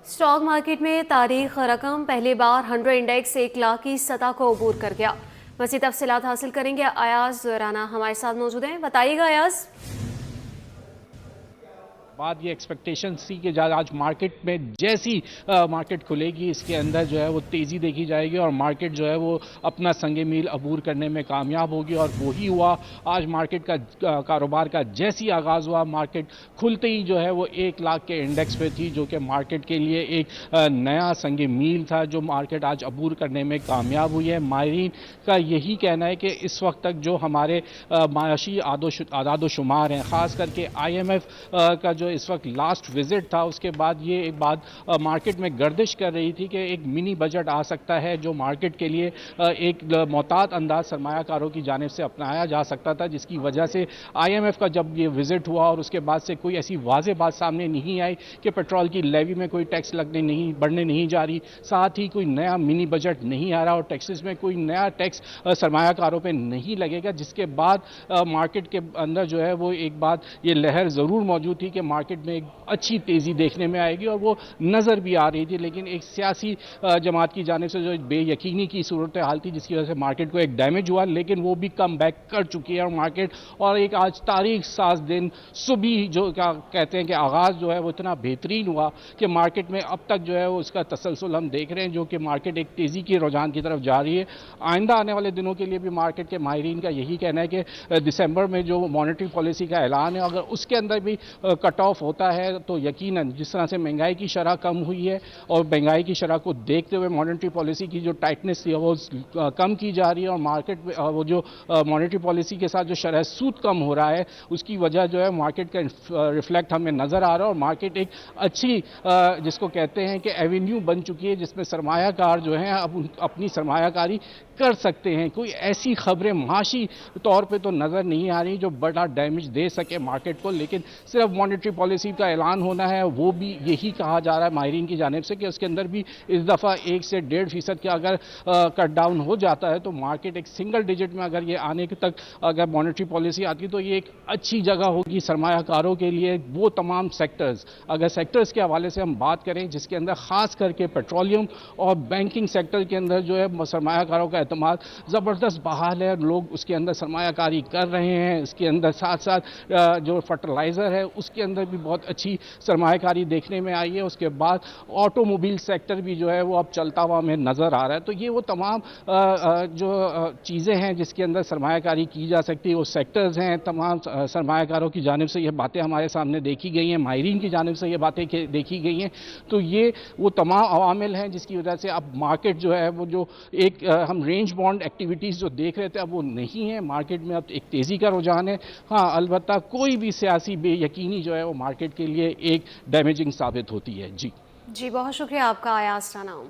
Stock market میں تاریخ رقم پہلی بار 100 انڈیکس 1 لاکھ کی سطح کو عبور کر گیا۔ مزید تفصیلات حاصل کریں گے، ایاز رانا ہمارے ساتھ موجود ہیں۔ بتائیے گا ایاز۔ بعد یہ ایکسپیکٹیشن تھی کہ آج مارکیٹ میں جیسی مارکیٹ کھلے گی اس کے اندر جو ہے وہ تیزی دیکھی جائے گی اور مارکیٹ جو ہے وہ اپنا سنگ میل عبور کرنے میں کامیاب ہوگی، اور وہی ہوا۔ آج مارکیٹ کا کاروبار کا جیسی آغاز ہوا، مارکیٹ کھلتے ہی جو ہے وہ 1 لاکھ کے انڈیکس پہ تھی، جو کہ مارکیٹ کے لیے ایک نیا سنگ میل تھا جو مارکیٹ آج عبور کرنے میں کامیاب ہوئی ہے۔ ماہرین کا یہی کہنا ہے کہ اس وقت تک جو ہمارے معاشی اعداد و شمار ہیں، خاص کر کے IMF کا جو اس وقت لاسٹ وزٹ تھا، اس کے بعد یہ ایک بات مارکیٹ میں گردش کر رہی تھی کہ ایک منی بجٹ آ سکتا ہے جو مارکیٹ کے لیے ایک محتاط انداز سرمایہ کاروں کی جانب سے اپنایا جا سکتا تھا، جس کی وجہ سے IMF کا جب یہ وزٹ ہوا اور اس کے بعد سے کوئی ایسی واضح بات سامنے نہیں آئی کہ پیٹرول کی لیوی میں کوئی ٹیکس بڑھنے نہیں جا رہی، ساتھ ہی کوئی نیا منی بجٹ نہیں آ رہا اور ٹیکسز میں کوئی نیا ٹیکس سرمایہ کاروں پہ نہیں لگے گا، جس کے بعد مارکیٹ کے اندر جو ہے وہ ایک بات یہ لہر ضرور موجود تھی کہ مارکیٹ میں ایک اچھی تیزی دیکھنے میں آئے گی، اور وہ نظر بھی آ رہی تھی، لیکن ایک سیاسی جماعت کی جانب سے جو بے یقینی کی صورتحال تھی جس کی وجہ سے مارکیٹ کو ایک ڈیمیج ہوا، لیکن وہ بھی کم بیک کر چکی ہے اور مارکیٹ اور ایک آج تاریخ ساز دن صبح جو کہتے ہیں کہ آغاز جو ہے وہ اتنا بہترین ہوا کہ مارکیٹ میں اب تک جو ہے وہ اس کا تسلسل ہم دیکھ رہے ہیں، جو کہ مارکیٹ ایک تیزی کی رجحان کی طرف جا رہی ہے۔ آئندہ آنے والے دنوں کے لیے بھی مارکیٹ کے ماہرین کا یہی کہنا ہے کہ دسمبر میں جو مانیٹری پالیسی کا اعلان ہے، اگر اس کے اندر بھی کٹ آف ہوتا ہے تو یقیناً جس طرح سے مہنگائی کی شرح کم ہوئی ہے اور مہنگائی کی شرح کو دیکھتے ہوئے مانیٹری پالیسی کی جو ٹائٹنس تھی وہ کم کی جا رہی ہے، اور مارکیٹ وہ جو مانیٹری پالیسی کے ساتھ جو شرح سود کم ہو رہا ہے اس کی وجہ جو ہے مارکیٹ کا ریفلیکٹ ہمیں نظر آ رہا ہے، اور مارکیٹ ایک اچھی جس کو کہتے ہیں کہ ایونیو بن چکی ہے جس میں سرمایہ کار جو ہیں اب اپنی سرمایہ کاری کر سکتے ہیں۔ کوئی ایسی خبریں معاشی طور پہ تو نظر نہیں آ رہی جو بڑا ڈیمیج دے سکے مارکیٹ کو، لیکن صرف مانیٹری پالیسی کا اعلان ہونا ہے، وہ بھی یہی کہا جا رہا ہے ماہرین کی جانب سے کہ اس کے اندر بھی اس دفعہ 1 سے 1.5% کا اگر کٹ ڈاؤن ہو جاتا ہے تو مارکیٹ ایک سنگل ڈیجٹ میں اگر یہ آنے تک اگر مانیٹری پالیسی آتی تو یہ ایک اچھی جگہ ہوگی سرمایہ کاروں کے لیے۔ وہ تمام سیکٹرز، اگر سیکٹرز کے حوالے سے ہم بات کریں جس کے اندر خاص کر کے پیٹرولیم اور بینکنگ سیکٹر کے اندر جو ہے سرمایہ کاروں کا اعتماد زبردست بحال ہے، لوگ اس کے اندر سرمایہ کاری کر رہے ہیں۔ اس کے اندر ساتھ ساتھ جو فرٹیلائزر ہے اس کے اندر بھی بہت اچھی سرمایہ کاری دیکھنے میں آئی ہے۔ اس کے بعد آٹو موبائل سیکٹر بھی جو ہے وہ اب چلتا ہوا ہمیں نظر آ رہا ہے۔ تو یہ وہ تمام جو چیزیں ہیں جس کے اندر سرمایہ کاری کی جا سکتی ہے، وہ سیکٹرز ہیں۔ تمام سرمایہ کاروں کی جانب سے یہ باتیں ہمارے سامنے دیکھی گئی ہیں، ماہرین کی جانب سے یہ باتیں دیکھی گئی ہیں۔ تو یہ وہ تمام عوامل ہیں جس کی وجہ سے اب مارکیٹ جو ہے وہ جو ایک ہم رینج بانڈ ایکٹیویٹیز جو دیکھ رہے تھے اب وہ نہیں ہے، مارکیٹ میں اب ایک تیزی کا رجحان ہے۔ ہاں البتہ کوئی بھی سیاسی بے یقینی جو ہے وہ مارکیٹ کے لیے ایک ڈیمیجنگ ثابت ہوتی ہے۔ جی بہت شکریہ آپ کا ایاز رانا۔